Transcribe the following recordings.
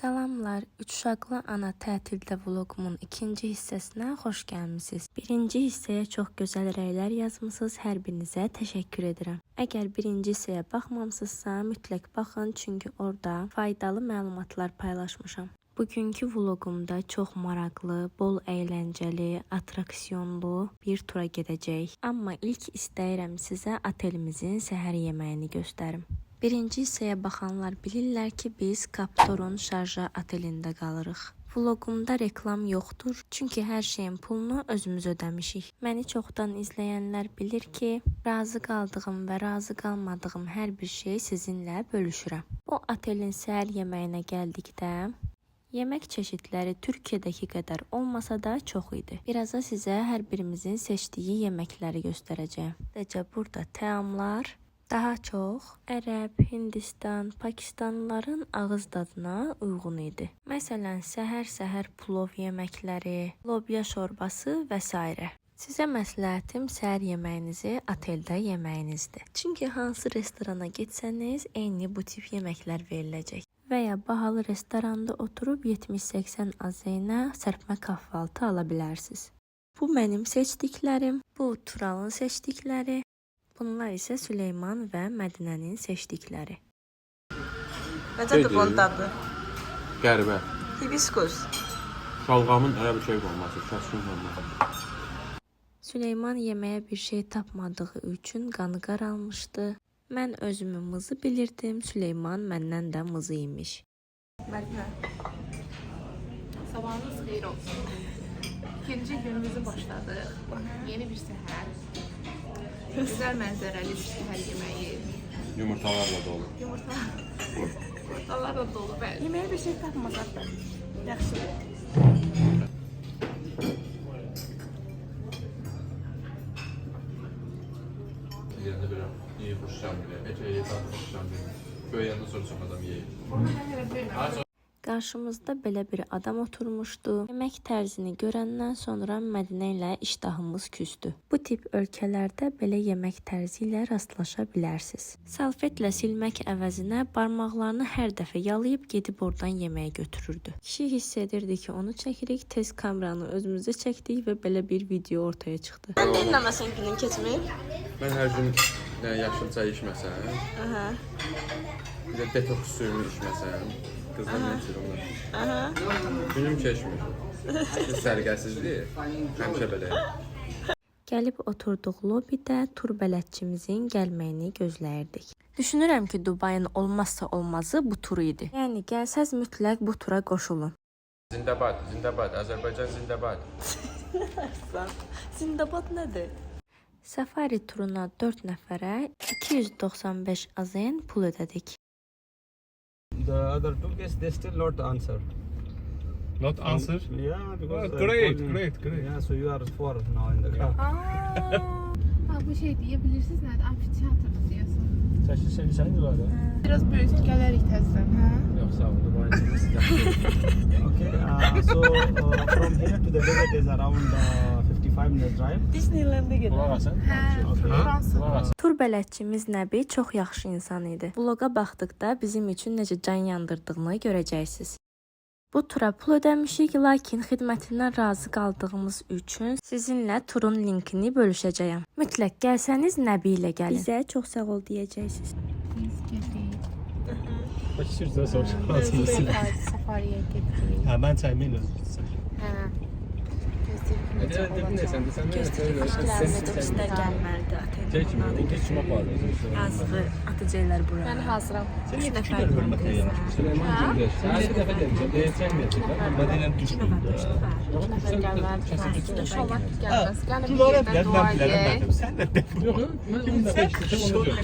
Salamlar, Üç uşaqlı ana tətildə vlogumun ikinci hissəsinə xoş gəlmisiniz. Birinci hissəyə çox gözəl rəylər yazmısınız, hər birinizə təşəkkür edirəm. Əgər birinci hissəyə baxmamısınızsa, mütləq baxın, çünki orada faydalı məlumatlar paylaşmışam. Bugünkü vloqumda çox maraqlı, bol əyləncəli, attraksiyonlu bir tura gedəcəyik. Amma ilk istəyirəm sizə otelimizin səhər yeməyini göstərim. Birinci hissəyə baxanlar bilirlər ki, biz Kaptorun Şarja otelində qalırıq. Vloqumda reklam yoxdur, çünki hər şeyin pulunu özümüz ödəmişik. Məni çoxdan izləyənlər bilir ki, razı qaldığım və razı qalmadığım hər bir şey sizinlə bölüşürəm. Bu otelin səhər yeməyinə gəldikdə, yemək çeşidləri Türkiyədəki qədər olmasa da çox idi. Birazda sizə hər birimizin seçdiyi yeməkləri göstərəcəyəm. Sadəcə burada təamlar daha çox Ərəb, Hindistan, Pakistanlıların ağız dadına uyğun idi. Məsələn, səhər-səhər plov yeməkləri, lobya şorbası və s. Sizə məsləhətim səhər yeməyinizi oteldə yeməyinizdir. Çünki hansı restorana getsəniz, eyni bu tip yeməklər veriləcək. Və ya bahalı restoranda oturub 70-80 azeyinə sərpmə kahvaltı ala bilərsiniz. Bu mənim seçdiklərim, bu Turalın seçdikləri. Bunlar isə Süleyman və Mədinənin seçdikləri. Necədir bunun dadı? Qəribə. Hibiskus. Şalğamın ərəb şey olması, kəskin olması. Süleyman yeməyə bir şey tapmadığı üçün qanı qaralmışdı. Mən özümü mızı bilirdim, Süleyman məndən də mızı imiş. Mədinə. Sabahınız xeyir olsun. İkinci günümüzü başladıq. Yeni bir səhər. Güzel mənzərəli bir səhər yeməyi. Yumurtalarla dolu. Yumurtalarla dolu. Yeməyə bir şey tapmasaq da. Yaxşı. Yerində belə iyi xoşçam bilir. Əcəyi tadı xoşçam bilir. Böyüyəndə sonra çox adam yeyir. Qarşımızda belə bir adam oturmuşdu. Yemək tərzini görəndən sonra Mədinə ilə iştahımız küsdü. Bu tip ölkələrdə belə yemək tərzi ilə rastlaşa bilərsiniz. Salfetlə silmək əvəzinə barmaqlarını hər dəfə yalayıb gedib oradan yeməyə götürürdü. Kişi hiss edirdi ki, onu çəkirik, tez kameranı özümüzə çəkdik və belə bir video ortaya çıxdı. Sən də eləməsən günün keçmir? Mən hər gün yaşıl çay içməsəm, bir də detoks suyunu içməsəm, qızlar nə içir onlar? Günüm keçmir. Səliqəsizlik, həmişə beləyəm. Gəlib oturduq lobidə tur bələdçimizin gəlməyini gözləyirdik. Düşünürəm ki, Dubayın olmazsa olmazı bu tur idi. Yəni gəlsəz mütləq bu tura qoşulun. Zindabad, Zindabad, Azərbaycan Zindabad. Zindabad nədir? Safari turuna 4 nəfərə 295 azen pul ödədik. The other two cases, they still not answer. Not answer? Yeah, because Great. Yeah, so you are four now in the car. Ha, bu şey diyebilirsiniz nədir? Amfiteatr diyorsun. Sen de var ya. Biraz böyük gələrik təzdən, hə? Yox, sağ olun. Okay, so from here to the desert is around 55 minutes drive. Disneyland'e Kulak gedək. alsın. Hə, Fransa. Tur bələdçimiz Nəbi çox yaxşı insan idi. Vloqa baxdıqda bizim üçün necə can yandırdığını görəcəksiniz. Bu tura pul ödəmişik, lakin xidmətindən razı qaldığımız üçün sizinlə turun linkini bölüşəcəyəm. Mütləq gəlsəniz Nəbi ilə gəlin. Bizə çox sağ ol deyəcəksiniz. Biz gəldik. Başlayırsa soruşarsınız. Safariyə getdik. Ha ben çaymayla. Hə. Otobüslər gəlməlidir oteldə. Geçme var. Yazığı atacaqlar bura. Mən hazıram. 3 nəfər Süleyman Gündeş. Her bir defa demişim. Değirsen mi? Madine'nin düştü. İnşallah gəlməz. Şunlara bilen ben bilerim. Sen de de. Yok yok.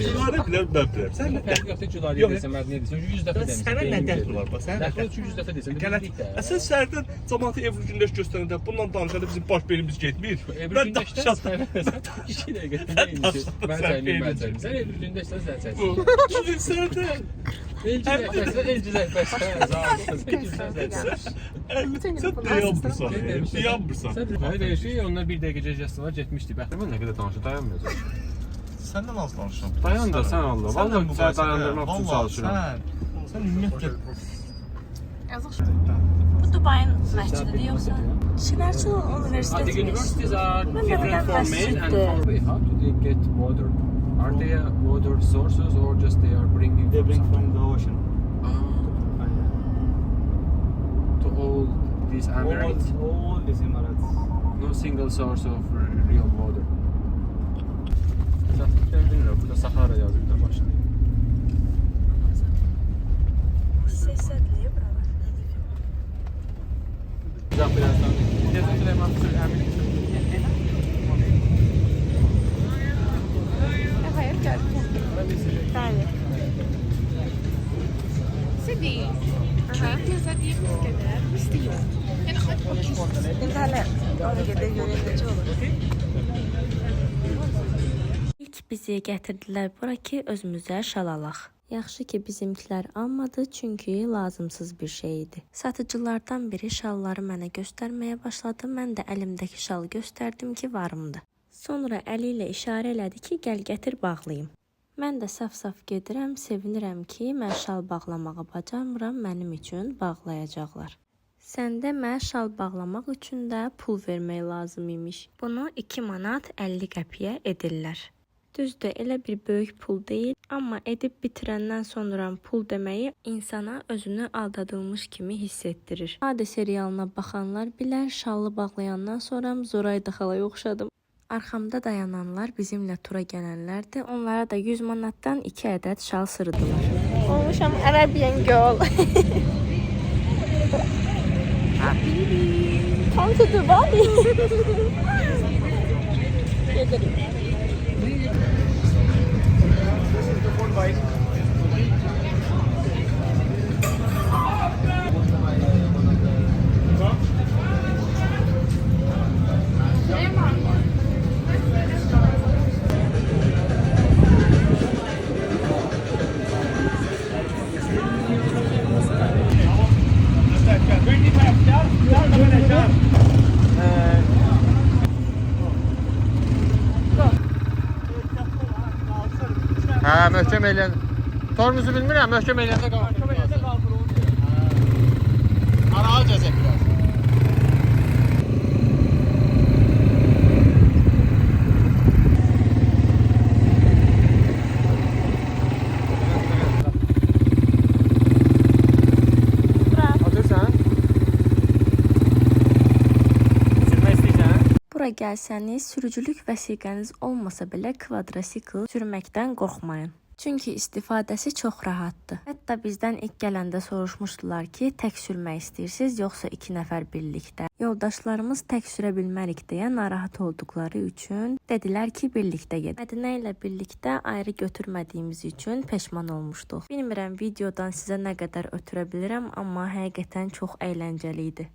Şunlara bilen ben bilerim. Sen de de. Yoxsa Cüdariyə desən, Mədinəyə desən, 100 dəfə demişsən. Sənə nə dəxli var bax? Sənə Dəxli 100 dəfə desən. Qələt. Sən səhərdən cəmaatı Ebru Gündeş göstərəndə bununla danışanda bizim baş belimiz getmir. Ebru Gündeşdən sən 2 dəqiqə mən sən Ebru Gündeşdən sən çəksin. Gidin səhərdən. Elci zəhbəsən. Sən dayanmırsan. Dayanmırsan. Hayır, şey onlar 1 dəqiqə gecəsində getmişdi. Bəxtəmən nə qədər danışır, dayanmayacaq. Səndən az danışıram. Dayan da sən Allah. Vallahi səni dayandırmaq üçün çalışıram. Sən ümumiyyətlə Yazıq. Bu Dubai'nin məscididir yoxsa? Şinərçi The Universiteti. universities are Ben de different buradan for men and mescitte. for women. How do they get water? Are they water sources or just they are bringing They bring something? from the ocean. To all these Emirates? All these Emirates. No single source of real water. Bilmiyorum. Burada Sahara yazıyor da başlayayım. Sesədliyə buralar. Güzel birazdan. Gezin Süleyman Emin. Hayır, gəldim. Bəli. Sidi. Çok gözlədiyimiz qədər misli yox. Yəni hadi bakayım. İndi hələ ona qədər görək necə olur. İlk bizi gətirdilər bura ki, özümüzə şal alaq. Yaxşı ki, bizimkilər almadı, çünki lazımsız bir şey idi. Satıcılardan biri şalları mənə göstərməyə başladı. Mən də əlimdəki şalı göstərdim ki, varımdır. Sonra əli ilə işarə elədi ki, gəl gətir bağlayım. Mən də saf-saf gedirəm, sevinirəm ki, mən şal bağlamağı bacarmıram, mənim üçün bağlayacaqlar. Səndə mən şal bağlamaq üçün də pul vermək lazım imiş. Bunu 2 manat 50 qəpiyə edirlər. Düzdür, elə bir böyük pul deyil, amma edib bitirəndən sonra pul deməyi insana özünü aldadılmış kimi hiss etdirir. Adi serialına baxanlar bilər, şallı bağlayandan sonra Zorayda xalaya oxşadım. Arxamda dayananlar bizimlə tura gələnlərdir. Onlara da 100 manatdan 2 ədəd şal sırıdılar. Olmuşam Arabian girl. Come to Dubai. Ha, möhkəm eləyən. Tormuzu bilmirəm, möhkəm eləyəndə qalxır. Arağa gəzək biraz. Atırsan? Sürmək istəyirsən? Bura gəlsəniz, sürücülük vəsiqəniz olmasa belə kvadrosikl sürməkdən qorxmayın. Çünki istifadəsi çox rahatdır. Hətta bizdən ilk gələndə soruşmuşdular ki, tək sürmək istəyirsiniz, yoxsa 2 nəfər birlikdə. Yoldaşlarımız tək sürə bilmərik deyə narahat olduqları üçün dedilər ki, birlikdə gedin. Mədinə ilə birlikdə ayrı götürmədiyimiz üçün peşman olmuşduq. Bilmirəm videodan sizə nə qədər ötürə bilirəm, amma həqiqətən çox əyləncəli idi.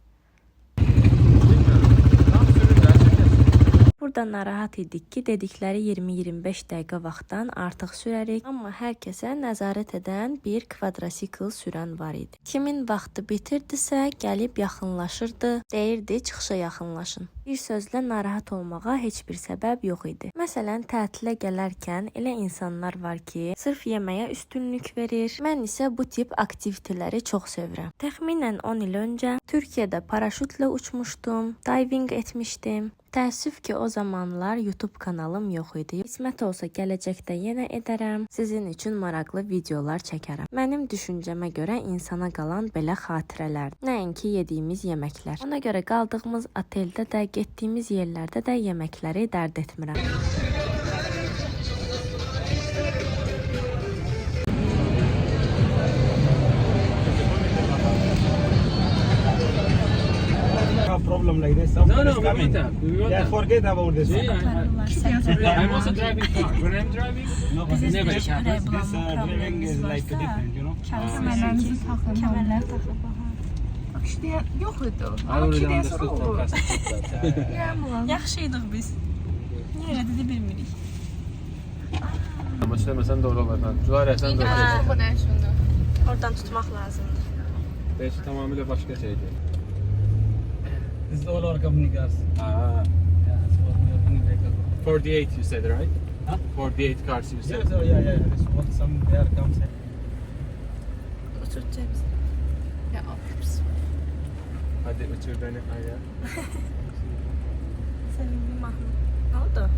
Burada narahat idik ki, dedikləri 20-25 dəqiqə vaxtdan artıq sürərik, amma hər kəsə nəzarət edən bir kvadrosikl sürən var idi. Kimin vaxtı bitirdisə, gəlib yaxınlaşırdı, deyirdi çıxışa yaxınlaşın. Bir sözlə narahat olmağa heç bir səbəb yox idi. Məsələn, tətilə gələrkən elə insanlar var ki, sırf yeməyə üstünlük verir. Mən isə bu tip aktiviteləri çox sevirəm. Təxminən 10 il öncə Türkiyədə paraşütlə uçmuşdum, diving etmişdim. Təəssüf ki, o zamanlar YouTube kanalım yox idi. Qismət olsa gələcəkdə yenə edərəm. Sizin üçün maraqlı videolar çəkərəm. Mənim düşüncəmə görə insana qalan belə xatirələrdir. Nəinki yediyimiz yeməklər. Ona görə qaldığımız oteldə də, getdiyimiz yerlərdə də yeməkləri dərd etmirəm. Problem like this. No, Someone no, is we coming. want that. We want Yeah, that. forget about this. See, I'm also driving car. When I'm driving, No, but it never this happens. driving is like different, you know. Kəmərlərinizi taxın. Kəmərlər taxın. Bax işte yox idi. I Amma already 2 dəyə understood sonra from olur. passengers. Yağmur. Yaxşıydıq biz. Niyə elə dedi bilmirik. Ama söyləməsən doğru olar. Cülarə, sən doğru olar. Bu nə üçündür? Oradan tutmaq lazımdır. Belki tamamıyla başka şeydi. This is all our company cars. Aa, Yeah, so we are doing like a 48 you said, right? Huh? 48 cars you said. yeah, so yeah. This what some there comes. Oturtacaq bizi. ve alıyoruz. Hadi uçur beni aya. Senin mahnı. Ne oldu?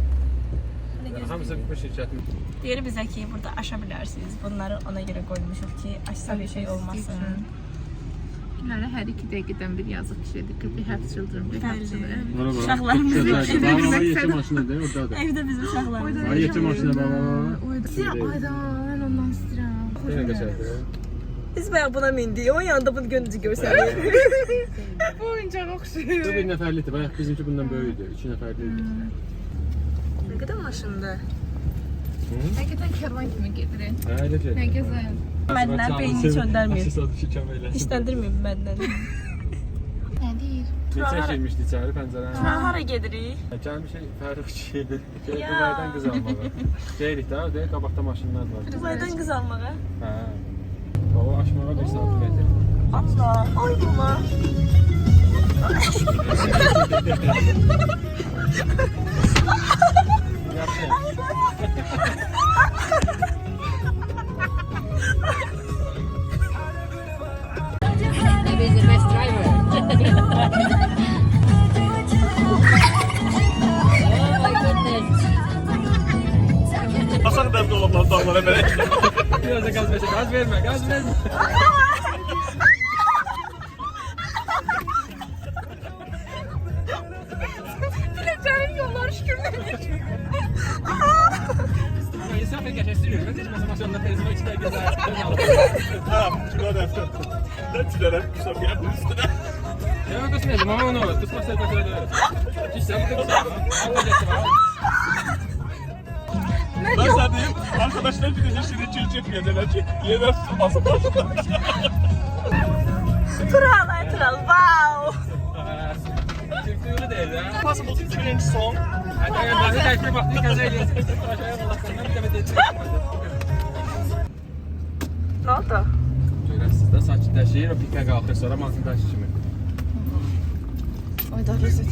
Hamısı bu şirketin. Diğeri bize ki burada aşabilirsiniz. Bunları ona göre koymuşuz ki aşsa bir şey olmasın. Yani her 2 dakikadan bir yazıq kişidir ki we have children, we have children. Uşaqlarımız Yetim maşını değil orada da. evde bizim uşaqlarımız. Ay yetim maşını baba. Ayda ben ondan istəyirəm. Yine geçerdi. Biz bayağı buna mindik. Onun yanında bunu gönlücü görsədik. Bu oyuncaq oxşuyur. Bu bir neferliydi. Bayağı bizimki bundan böyüydü. 2 neferliydi. Ne qədər maşındır. Həqiqətən kervan kimi gedirik. Öyle şey. Nə gözəl. Məndən beynini çöndərməyib. Adı şikan böyle. İşləndirməyib məndən. Nə deyir? Neçə girmişdi içeri pəncərəyə? Hara gedirik? Gəlmiş Fərux ki. Dubaydan qız almağa. Deyirik də, deyir qabaqda maşınlar var. Dubaydan qız almağa. Hə. Baba aşmağa 1 saat gedir. Allah. Ay buna. Yaxşı. Maybe he's the best driver. Oh my goodness. Asak da dolaplar dağlara böyle. Biraz da gaz verme, gaz verme, gaz verme. Bileceğim yollar şükürler. İnsan pek geçestiriyor. Ben hiç maşınla tezime içine gezer. Tamam, çıkar defter. Ne tüneler kusam yapın üstüne. Ya kısmı dedim ama onu kısma serpatörü de. Hiç sen bu kısmı. Ben sana diyeyim, arkadaşlar bir de şirin çilecek yediler ki yeder azı başlar. Tural, Tural, wow. Türkçe değil ya. Possible to change song. Hadi ben de tekrar baktım kazayla. Aşağıya balaklarına bir de geçecek. Ne oldu? Görəsiz də saç dəşir, o pikə qalxır, sonra maşın daşı kimi. Ay da rezil.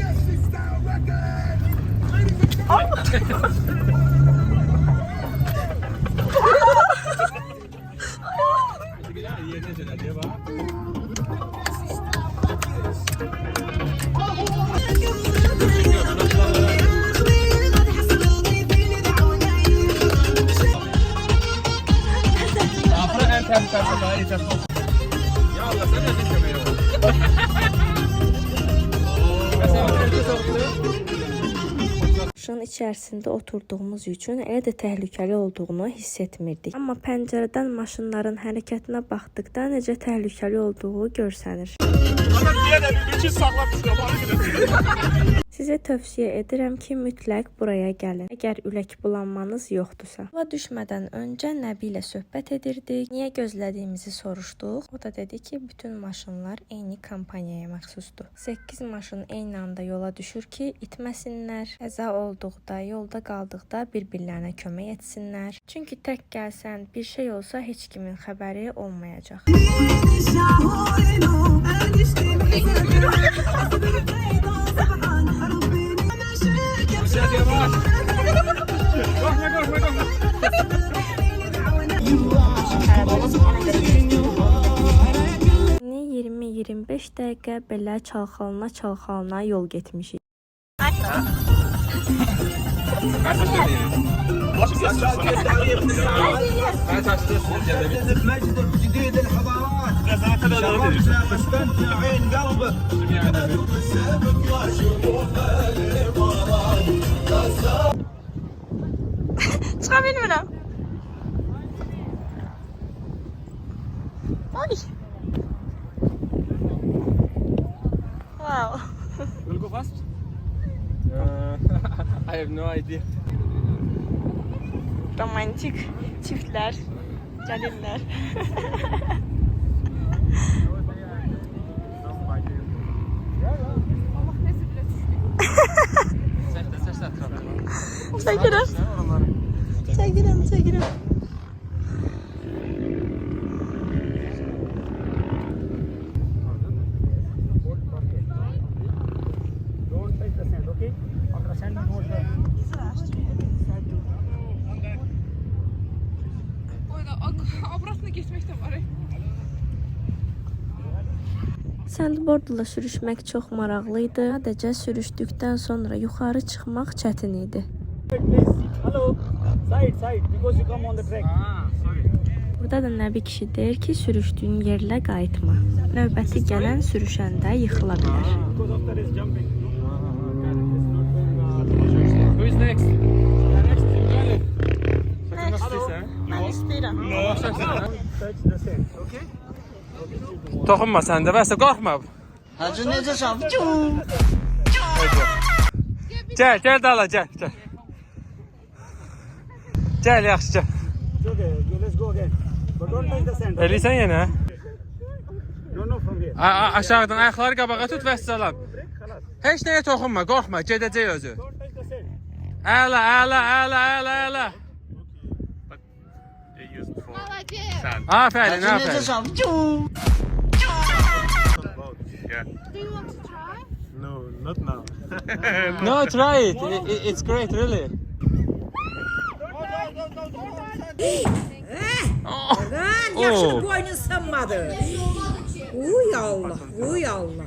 Yerine dönəliyə bax. Afra ən təmiz personaya yeter. Ya Allah, sen nəsin köməyi ol? Maşının içərisində oturduğumuz üçün elə də təhlükəli olduğunu hiss etmirdik. Amma pəncərədən maşınların hərəkətinə baxdıqda necə təhlükəli olduğu görsənir. Adam diye de bir için saklamışlar. Bana gidelim. Sizə tövsiyə edirəm ki, mütləq buraya gəlin. Əgər ürək bulanmanız yoxdursa. Yola düşmədən öncə Nəbi ilə söhbət edirdik. Niyə gözlədiyimizi soruşduq. O da dedi ki, bütün maşınlar eyni kompaniyaya məxsusdur. 8 maşın eyni anda yola düşür ki, itməsinlər. Qəza olduqda, yolda qaldıqda bir-birlərinə kömək etsinlər. Çünki tək gəlsən, bir şey olsa heç kimin xəbəri olmayacaq. Korkma, korkma, korkma. 20-25 dəqiqə belə çalxalana yol getmişik. Ben saçlı sürücülerim. مجد جديد الحضارات Gazetede de öyle. استمتع عين قلبك Çıxa bilmirəm. Ay. Wow. Will go fast? I have no idea. Romantik çiftlər gəlirlər. Saçlı etrafı. Çəkirəm. Çəkirəm, çəkirəm. Don't touch the sand, okay? After sand, don't touch. Orada obratına getmək də var. Sandboardla sürüşmək çox maraqlı idi. Sadəcə sürüşdükdən sonra yuxarı çıxmaq çətin idi. Hello. Side. Because you come on the track. Burada da Nəbi kişi deyir ki, sürüşdüyün yerlə qayıtma. Növbəti gələn sürüşəndə yıxıla bilər. Because of there is jumping. Who is next? Next. Mən istəyirəm. Touch the sand. Okay? Toxunma sən də, vəsə qorxma. Hacı necəsən? Gəl dala, gəl. Gəl, yaxşı, gəl. It's okay. Let's go again. But don't touch the sand. Eləysən yenə? No, from here. Aşağıdan ayaqları qabağa tut, vəssalam. Heç nəyə toxunma, qorxma, gedəcək özü. Don't touch the sand. Əla. Aferin. Hacı necəsən? No, not now. No, try it. It's great, really. Yaxşı boynun sanmadı. Uy Allah.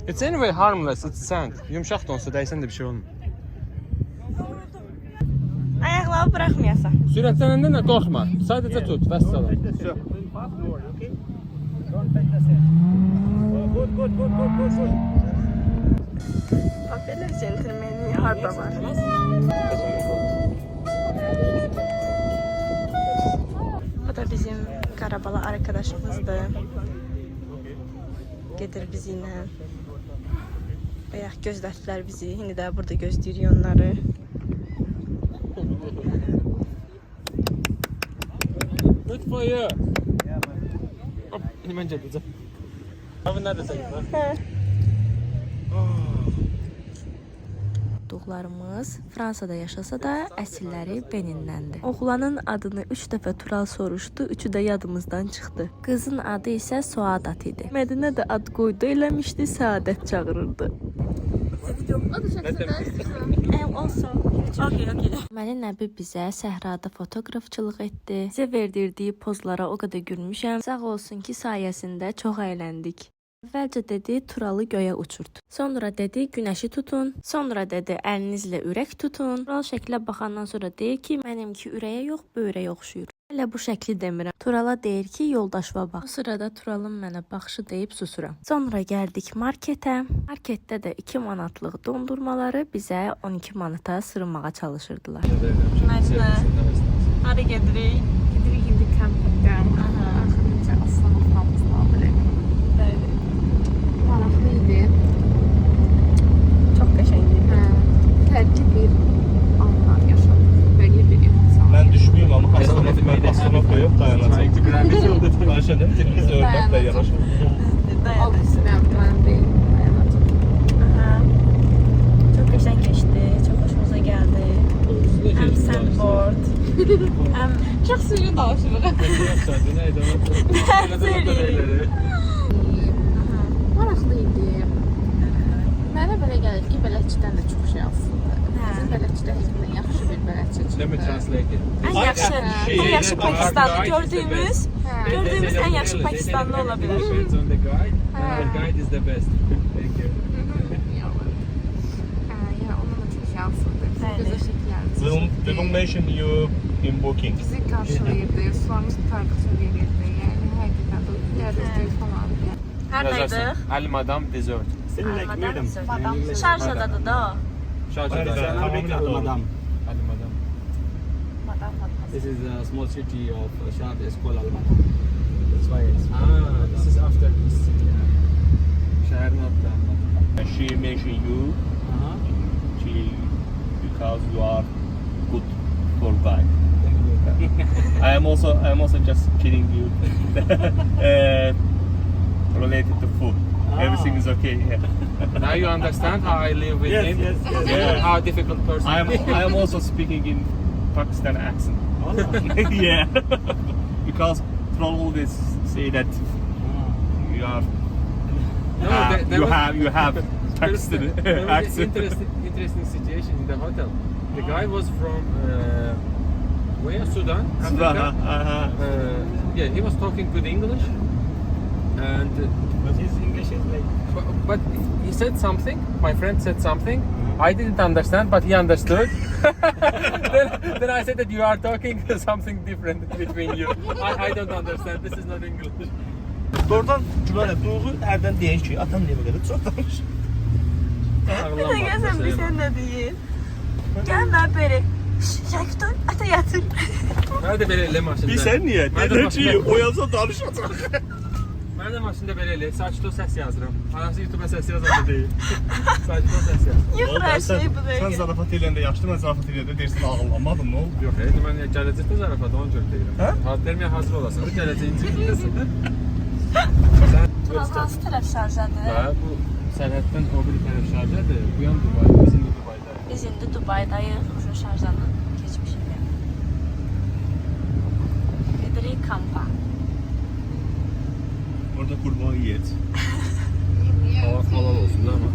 It's anyway harmless, it's sand. Yumşaq da olsa dəysən də bir şey olmur. Ayaqları buraxmayasan. Sürətlənəndə də qorxma. Sadəcə tut, vəssalam. Fast forward, okay? Don't touch the sand. Good. Bax belə centilmenlik harda var. Bu da bizim Qarabala arkadaşımızdır. Gedir bizimlə. Bayaq gözlətdilər bizi. İndi də burada gözləyirik onları. Good for you. Hop, mən gedəcəm. Abi nərdəsən? Doğduğlarımız Fransada yaşasa da əsilləri Benindəndir. Oğlanın adını 3 dəfə Tural soruşdu, üçü də yadımızdan çıxdı. Qızın adı isə Suadat idi. Mədinə də ad qoydu eləmişdi, Səadət çağırırdı. Deməli Nəbi bizə səhrada fotoqrafçılıq etdi. Bizə verdirdiyi pozlara o qədər gülmüşəm. Sağ olsun ki, sayəsində çox əyləndik. Əvvəlcə dedi Turalı göyə uçurt. Sonra dedi günəşi tutun. Sonra dedi əlinizlə ürək tutun. Tural şəklə baxandan sonra deyir ki, mənimki ürəyə yox, böyrəyə oxşuyur. Hələ bu şəkli demirəm. Turala deyir ki, yoldaşıma bax. Bu sırada Turalın mənə baxışı deyib susuram. Sonra gəldik marketə. Marketdə də 2 manatlıq dondurmaları bizə 12 manata sırmağa çalışırdılar. Məcnə. Hara gedirik? Gidirik indi kampingdə. Axırıncı aslan otağımızda belə. Bəli. Maraqlı idi. Çox qəşəng idi. Fərqli bir anlar yaşadım. Fərqli bir insan. Mən düşməyim amma astronot yox, dayanacaq. Başladım, dilimiz örnəklə yanaşır. Mən deyim. Çox qəşəng keçdi. Çox xoşumuza gəldi. Həm sandboard, həm Çox sürü danışırıq. Maraqlı idi. Mənə belə gəlir ki, bələdçidən də çox şey alsınlar. Bizim bələdçidə həqiqətən yaxşı bir bələdçi çıxdı. ən yaxşı Pakistanlı gördüyümüz ən yaxşı Pakistanlı ola bilər. Ya onunla çok şey alsındı. Güzel şekillerdi. We will mention you in booking. Bizi karşılayırdı, sularımız tutardıkça verirdi. Yani həqiqətən də ileride falan. Hardaydıq? Ali Madam Dessert. Still like madam. Şarjadadır da o. Madam. Ali Madam. This is a small city of Sharjah. It's called Al Madam. That's why it's. This is after this city. Şəhərin adlarında. She mentioned you because you are good for guy. I am also just kidding you. Related to food. Everything is okay. Yeah. Now you understand how I live with him? Yeah. How difficult person I am also speaking in Pakistan accent. Yeah. Because people always say that you are you have Pakistan accent. Interesting situation in the hotel. The guy was from where? Sudan. Sudan, Africa. Yeah, he was talking good English. And But his English is like. but he said something. My friend said something. I didn't understand, but he understood. then I said that you are talking something different between you. I don't understand. This is not English. Oradan böyle Duyğu hərdən deyir ki, atam niyə belə çox danışır? Bir de gelsen bir sen de değil. Gelme böyle. Şakir dur. Ata yatır. Nerede belirli maşında? Bilsən niyə? Deyir ki, oyansa danışacaq. Ben de maşında belirli. Saçlı ses yazırım. Anası YouTube'a ses yazanı değil. Saçlı ses yaz. Yok her şey bu Sən değil. zarafat eləyəndə yaşlı, mən zarafat eləyəndə deyirsən ağlamadın, nə oldu? Yok, ben gələcəkdə zarafat onun cür deyirəm. Hadlərmə hazır olasın. Gələcəyin cibindəsin. Hansı taraf şarjadır? Və bu sərhəddən o bir tərəf şarjadır. Bu yan Dubayda, biz indi Dubaydayıq. Biz indi Dubai'dayız. Şu şarjanın geçmişinde. Edirik kampa. Orada qurban yiyət. Halal olsun da ama.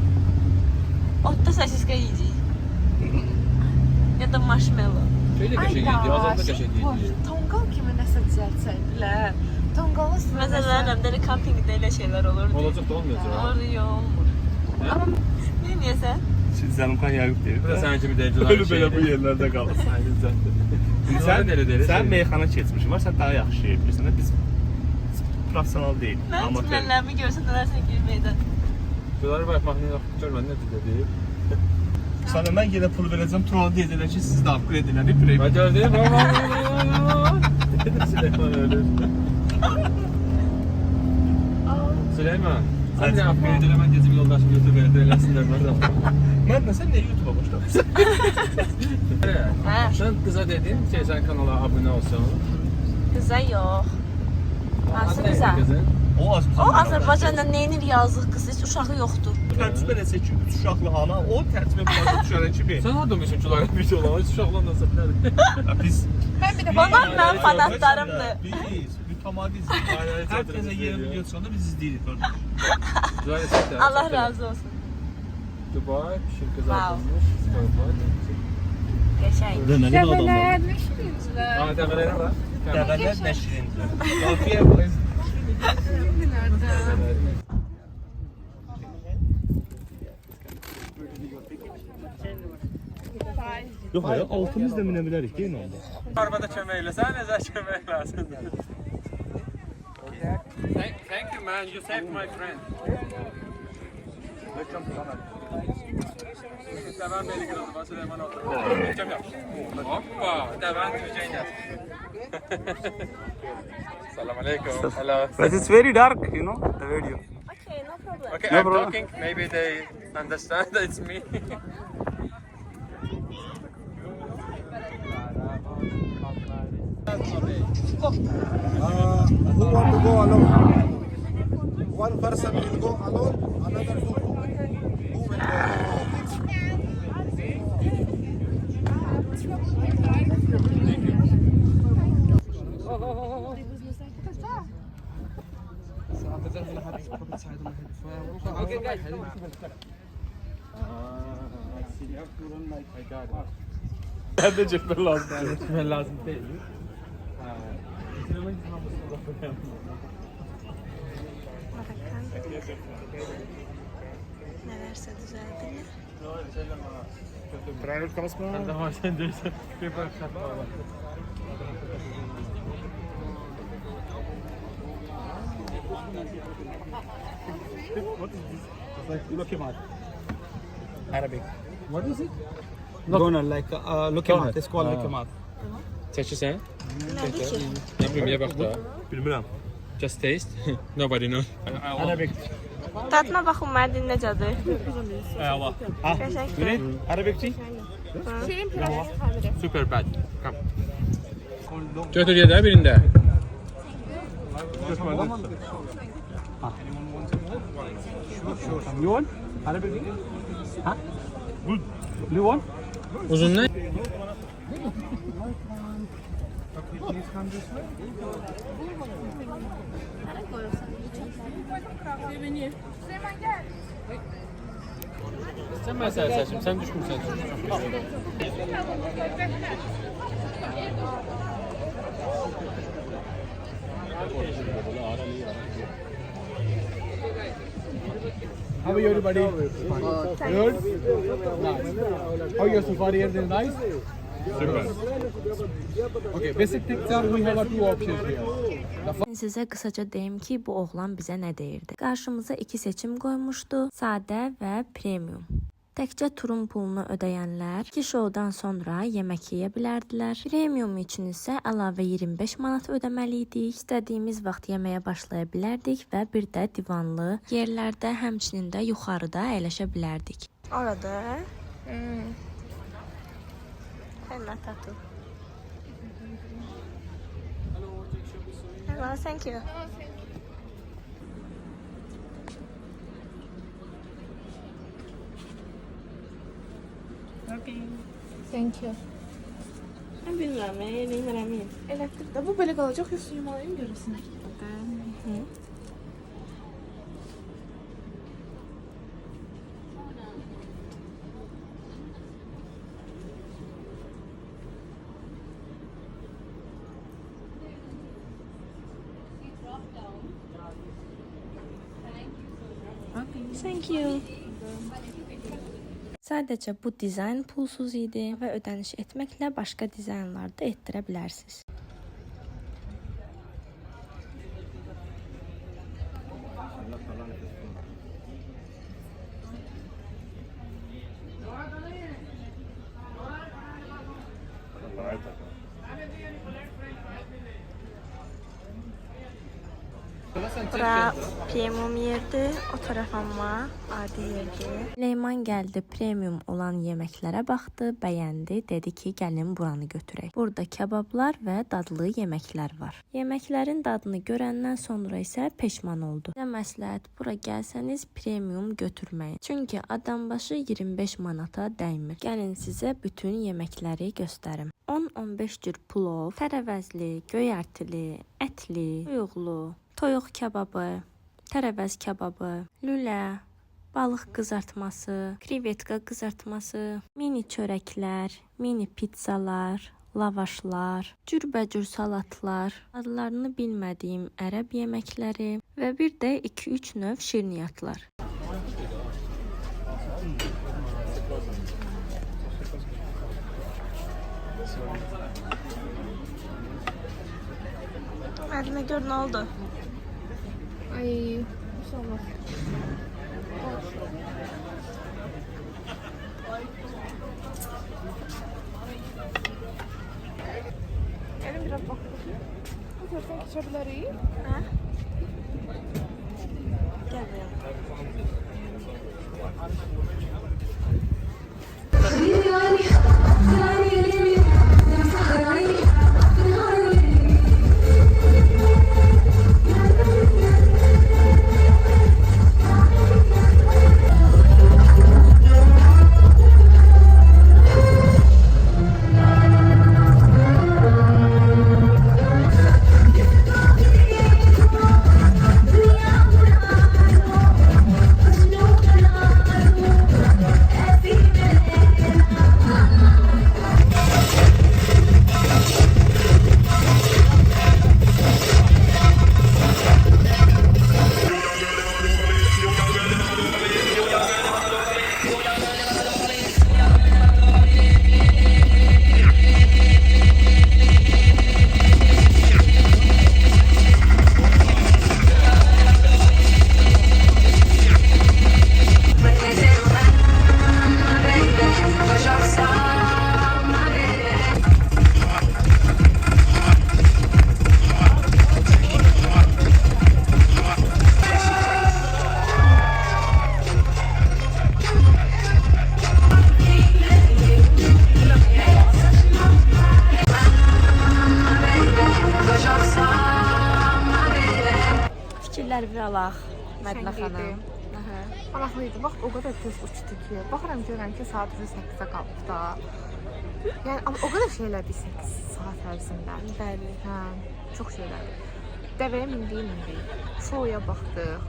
Otta sosiska yiyeceğiz. Ya da marshmallow. Şöyle qəşəng idi, azalda qəşəng idi. Tonqal kimi nəsə düzəltsəydilər. Tonqalı Mesela Rəmdəli kampingdə elə şeyler olurdu. Olacaq da olmayacaq. Oluyor, olmur. Ama niye sen? Şimdi Zəlimxan Yaqub deyir. Bu da sənin kimi deyirlər. Ölü belə bu yerlərdə qalır. Aynen zaten. Sən elə deyir. Sən meyxana keçmişin var, sən daha yaxşı şey bilirsən. Biz professional deyil. Ben Amatör. cümlelerimi görsen dersen girmeyden. Bunları baxmaqla yox, görmən nə dedi. Sana mən yenə pul verəcəm, Tural deyəcəklər ki, siz də upgrade elədik, premium. Ben gördüm. Süleyman ölür. Süleyman, sen ne yapıyorsun? Hemen gezim yoldaşım YouTube'da eləsinlər mən də. Mən də sən niyə YouTube-a başlamısan? Sen kıza dedin, sen kanala abone olsun. Kıza yok. Nasıl kıza? O az O Azərbaycanda neynir yazıq qız, heç uşağı yoxdur. tərtib eləsə ki, 3 uşaqlı ana, o tərtibə başa düşərən kimi. Sen harda mısın çulara bir şey olan? Hiç uşaqlarla satlar. Biz Bana mən fanatlarımdır. biz mütəmadiz. Hər kəsə yeri video çıxanda biz izləyirik orada. Allah razı olsun. Dubai, pişir kızartılmış. Qəşəng. Deməli adamlar. Aa, dəvələrə var. Dəvələr nəşrincə. Qafiyə var. Yox, ya, altımız da minə bilərik, deyil mi? Arabada kömək elə, sən necə kömək lazımdır? Thank you man, you saved my friend. Dəvən beli qırıldı, ben Süleyman oturdu. Mükəm yapmış. Hoppa, dəvən düşəcək gəl. Salam alaikum. Hello. But it's very dark, you know, the video. Okay, no problem. Okay, No I'm problem. talking, maybe they understand that it's me. Who want to go alone? One person will go alone, another two. Who will go? Ben de cepler lazım. Ben lazım değil. Nelerse düzeldiler. Private kasma. Ben de var sen değilsen. Bir bak şartlar var. Lokimat. Arabic. What is it? Donor, like Lokimat. It's called Ah. Lokimat. Seçirsən? Nədir ki? Ne bileyim ye bak da. Bilmirəm. Just taste. Nobody knows. Arabic. Dadına baxın, mənə din necədir? Allah. Ha. Qəşəngdir. Arabic tea? Super bad. Come. Götür ye de birinde. You want? Arabic? Huh? Good. You want? Uzun ne? Sen mesela seçim, sen düşmüşsün. How are you, everybody? Good? Nice. How your safari is nice? Super. Okay, basic things are we have two options here. Sizə qısaca deyim ki, bu oğlan bizə nə deyirdi. Qarşımıza 2 seçim qoymuşdu: sadə və premium. Təkcə turun pulunu ödəyənlər 2 şoudan sonra yemək yeyə bilərdilər. Premium üçün isə əlavə 25 manat ödəməli idik. İstədiyimiz vaxt yeməyə başlaya bilərdik və bir də divanlı yerlərdə, həmçinin də yuxarıda əyləşə bilərdik. Orada. Hello, Tatu. Hello, thank you. Okay. Thank you. Mən bilmirəm, neynirəm. Elektrik də bu belə qalacaq, yoxsa yumalayım görürsən. Thank you. Sadəcə bu dizayn pulsuz idi və ödəniş etməklə başqa dizaynlarda etdirə bilərsiniz. Bura premium yerdir, o tərəf amma adi yerdir. Leyman gəldi, premium olan yeməklərə baxdı, bəyəndi, dedi ki, gəlin buranı götürək. Burada kebablar və dadlı yeməklər var. Yeməklərin dadını görəndən sonra isə peşman oldu. Sizə məsləhət, bura gəlsəniz premium götürməyin. Çünki adam başı 25 manata dəymir. Gəlin sizə bütün yeməkləri göstərim. 10-15 cür plov, tərəvəzli, göyərtili, ətli, uyuqlu, toyuq kebabı, tərəvəz kebabı, lülə, balıq qızartması, krevetka qızartması, mini çörəklər, mini pizzalar, lavaşlar, cürbəcür salatlar, adlarını bilmədiyim ərəb yeməkləri və bir də 2-3 növ şirniyyatlar. Mədinə gör nə oldu? Ay, inşallah. Gelin biraz bak. Görsen geçebiliriz. Hə? Gəl buraya. Fikirlər bir alaq, Mədinə xanım. Maraqlıydı. Bax, o qədər tez uçdu ki. Baxıram görəm ki, saat 8-ə qalıb da. Yəni, amma o qədər şey elədik 8 saat ərzində. Bəli. Hə, çox şey elədik. Dəvəyə mindik. Şouya baxdıq.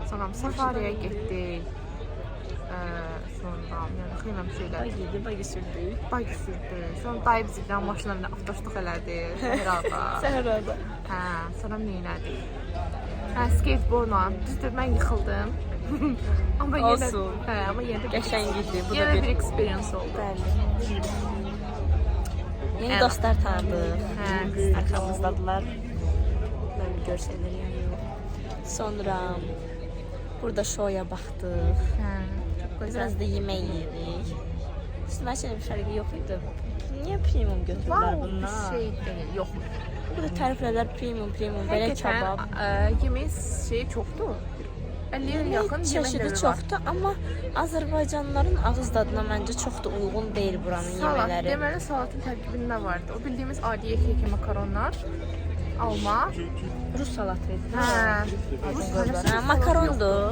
Sonra safariyə getdik. Sonra, yəni, xeyləm şeylər. Bagi sürdük. Bagi sürdük. Sonra dayı bizi bir maşına minə avtoşluq elədi. Səhrada. Səhrada. Hə, sonra nə elədik? Hə, skateboardla. Düzdür, mən yıxıldım. Amma yenə Olsun. amma yenə də Qəşəng idi. Bu da yenə bir bir experience oldu. bəli. Yeni Evet. dostlar tanıdıq. Hə, Arkamızdadılar. Mən görsənlər yəni. Sonra burada şoya baxdıq. hə. Çox gözəl. Biraz da yemək yedik. Üstüməçənin bir fərqi yox idi. Niyə premium götürürlər Wow, bir bunlar? şey deyil, yox. Bu da təriflərlər premium, belə kebab. Yemək şeyi çoxdur. 50-yə yaxın yemək Çeşidi növü var. çoxdur, amma Azərbaycanlıların ağız dadına məncə çox da uyğun deyil buranın Salat. yeməkləri. Deməli salatın tərkibində nə vardı? O bildiyimiz adi keki makaronlar, alma. Rus salatı idi. Hə. Hə, makarondur.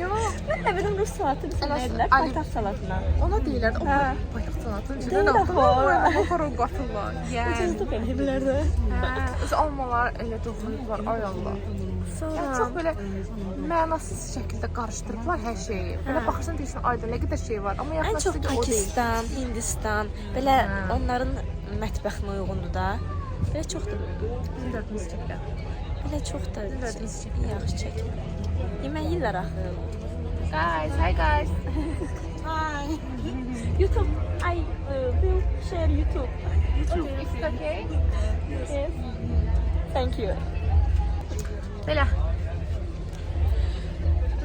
Yox. Mən də bildim Rus salatı deyirlər, Ali- paytaxt salatına. Ona deyirlər, o Hə. bayaq salatın içində Deyil nə axı. var? Makaron qatırlar. Yəni. Ucuzdur belə də. Hə, öz almalar elə doğrayıblar, ay Allah. Yəni çox belə mənasız şəkildə qarışdırıblar hər şeyi. Belə baxırsan deyirsən, ayda nə qədər şey var, amma Ən çox yaxşısı o deyil. Pakistan, Hindistan, belə Hə. onların mətbəxinə uyğundur da. Belə çox da Bizim dördümüz çəkər. belə çox da Dördümüz yaxşı çəkir. Yemək yeyirlər axı. Guys, hi guys. Hi. YouTube. I will share YouTube. It's okay. Yes. Thank you. Belə.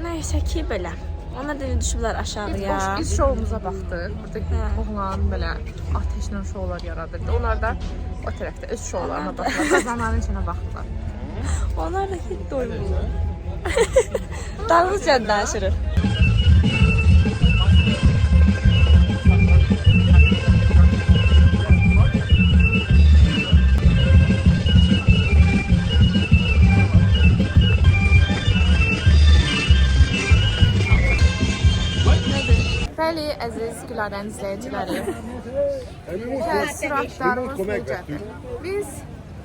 Nəysə ki belə. Onlar da düşüblər Biz aşağıya. boş iz şovumuza baxdıq. Burada Hə. oğlan belə ateşlə şovlar yaradırdı. Onlar da o tərəfdə öz şovlarına baxdılar. Qazanların içinə baxdılar. Onlar da heç doymurlar. Dalğıca danışırıq. Bəli, əziz Gülarənin izləyiciləri. Təəssüratlarımız necədir? Biz,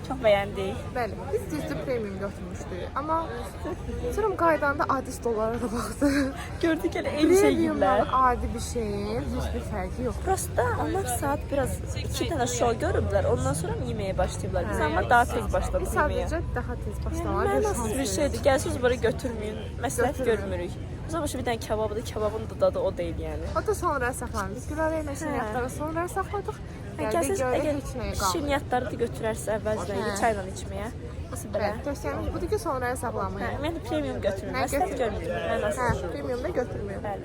Çox bəyəndik. bəli, biz düzdür premium götürmüşdük. Amma sürüm qaydanda adi stollara da baxdıq. Gördük elə eyni şey Premiumdan yeyirlər. adi bir şeyin heç bir fərqi yox. Prosta onlar saat biraz 2 dənə şou görüblər, ondan sonra yeməyə başlayıblar. Biz amma daha tez Biz başladıq yeməyə. sadəcə daha tez başlamalı. Mənasız bir şeydir. Gəlsiniz bura götürməyin. Məsləhət görmürük. Biz amma bir dənə kebabdır, kebabın da dadı o deyil yəni. O da sonraya saxlandı. Biz Gülarə ilə şirniyyatları sonraya saxladıq. Gəldik Gəlsiniz görə əgər heç nəyə qalmadı. şirniyyatları da götürərsə əvvəlcədən Hə. çayla içməyə. Nasıl belə? Bəli, göstərmiş budur ki, sonraya saxlamayın. Hə, mən də premium götürürəm. Mən Məsləhət götürmürəm. görmürük. Hə, Mənasız. premium da götürmürəm. Bəli.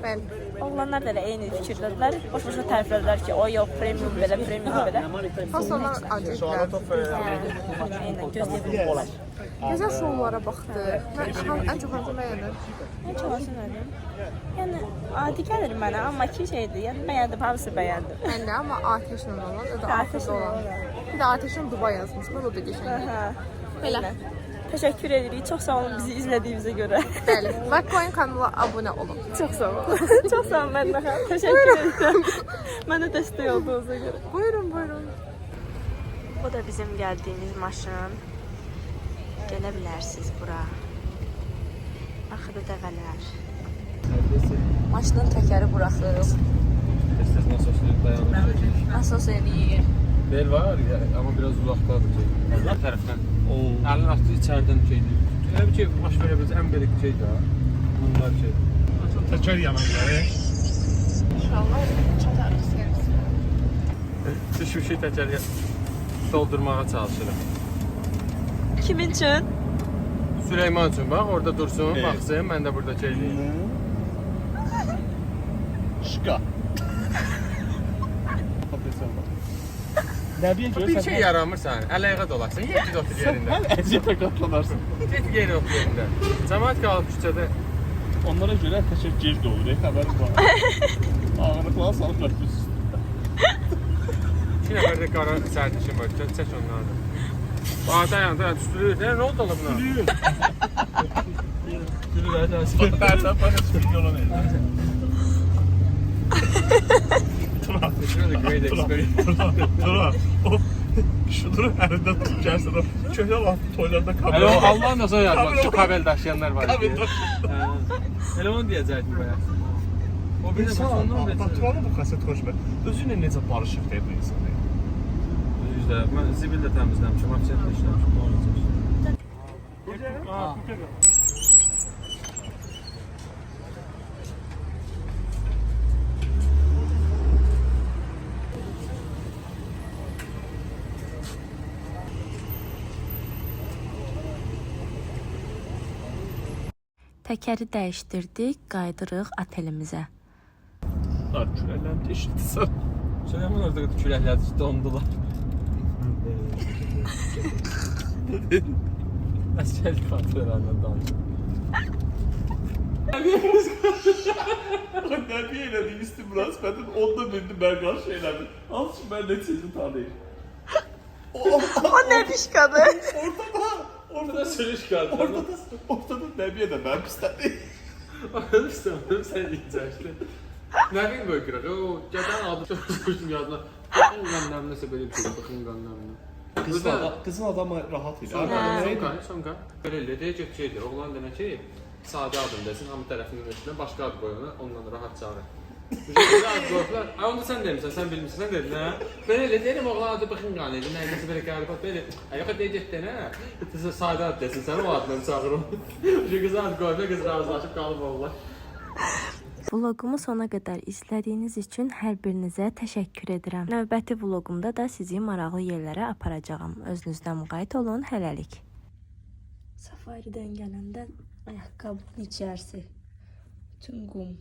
Bəli. Oğlanlar da elə eyni fikirdədirlər. Boş-boşuna təriflədilər ki, o yox, premium belə, premium belə. Fasolar acıdılar. Eynən, gözləyə Gözəl şovlara baxdıq. Mən ən çox hansı bəyəndim? Mən çox sevmədim. Yəni adi gəlir mənə, amma ki şeydir. Yəni bəyəndim, hamısı bəyəndim. Mən də, amma ateşlə olan, o da Ateşlə ateşlə olan. olan. Bir də ateşin Dubai yazmışlar, o da qəşəng. Hə. Belə. Təşəkkür edirik. Çox sağ olun bizi izlədiyinizə görə. Bəli. Like koyun kanala abunə olun. Çox sağ olun. Çox sağ olun mən də. Təşəkkür edirəm. Mənə dəstək olduğunuza görə. Buyurun, buyurun. Bu da bizim gəldiyimiz maşın. Gələ bilərsiniz bura. Arxada dəvələr. Maşının təkəri buraxıb. İstəsən nasoslayıb dayanır. Nasos eləyir. Bel var ya, ama biraz uzaktadır şey. Allah tərəfdən. Əlin atı içərdən şeydir. Elə bir şey baş verə biləcək ən belə şey də. Bunlar şey. Təkər yeməkləri. İnşallah çatarıq servis. Şu şey təkəri doldurmağa çalışırıq. Kimin üçün? Süleyman üçün bax, orada dursun, baxsın, mən də burada şey deyim. Şıqa. Nəbiyə görə Bir şey yaramır sənin, əl-ayağa dolaşsın, get otur yerində. Sən əziyyətə qatlanarsan. Get yeri otur yerində. Cəmaət qalıb küçədə. Onlara görə təkər geri olur, xəbərin var. Ağırlıqları salıblar düz. 2 nəfər də qara sərnişin var, çək onları. Dayan, üstülür. Nə oldu ola buna? Gülür, hadi. Bərdən başa çıxır yola nə? It's really great experience. Tura, o şudur əlindən tutub gəlsən o köhnə vaxt toylarda kabel. Elə o Allah'ın da sonra yazmak, şu kabel daşıyanlar var diye. Kabel Elə onu deyəcəkdim baya. O bir də İnsan, Baturanı bu kaset xoşbə. Özünlə necə barışıq deyib bu insan. Yüzdə, mən zibil də təmizləmişim, afisiyat da işləmişim. Təkəri dəyişdirdik, qaydırıq otelimizə. Kürələrim deşildi sən. Süleyman orada kürəklər dondular. Əsgərlik xatirələrindən danışır. Nəbiyə elədi isti münasibətin onda bildi mən qarşı elədim. Alçın mən neçəsini tanıyım. O nə pişkadır? Orada sürüş qaldı. Ortada Nəbiyə də mən pislədim. Anladım istəmədim, sən deyəcəksin. Nə bileyim böyle kürək? O gədən adı çox xoşum yadına. Baxın qanlarım nəsə belə bir şey, baxın qanlarım. Qızın adamı rahat idi. Sonqa. Belə elə deyək ki, şeydir, oğlan demək ki, sadə adım desin, hamı tərəfinin üstünə başqa ad qoyulur, ondan rahat çağırır. Güzel ad qoyublar. Ay onu da sən demirsən, sən bilmirsən, sən dedin hə? Belə elə deyirəm, oğlan adı baxın qan idi, nəsə belə qəribat belə. Yox deyəcək də nə? Sadə ad desin, sən o adla çağırın. Qız ad qoyublar, qız razılaşıb qalıb oğlan. Vlogumu sona qədər izlədiyiniz üçün hər birinizə təşəkkür edirəm. Növbəti vloqumda da sizi maraqlı yerlərə aparacağam. Özünüzdən müğayət olun, hələlik. Safaridən gələndə ayaqqabının içərisi, bütün qum.